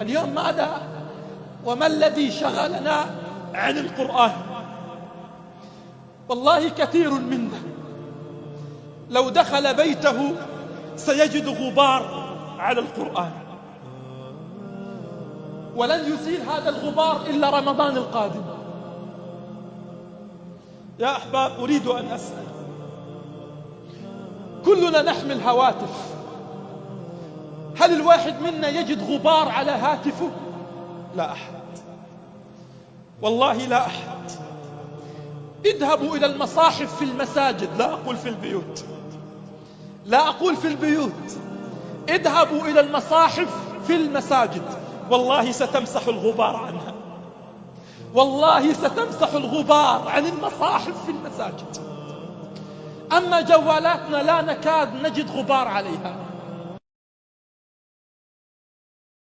اليوم ماذا وما الذي شغلنا عن القرآن؟ والله كثير منا لو دخل بيته سيجد غبار على القرآن، ولن يزيل هذا الغبار إلا رمضان القادم. يا أحباب، أريد أن أسأل، كلنا نحمل هواتف، هل الواحد منا يجد غبار على هاتفه؟ لا أحد، والله لا أحد. اذهبوا إلى المصاحف في المساجد، لا أقول في البيوت، لا أقول في البيوت، اذهبوا إلى المصاحف في المساجد، والله ستمسح الغبار عنها، والله ستمسح الغبار عن المصاحف في المساجد. أما جوالاتنا لا نكاد نجد غبار عليها.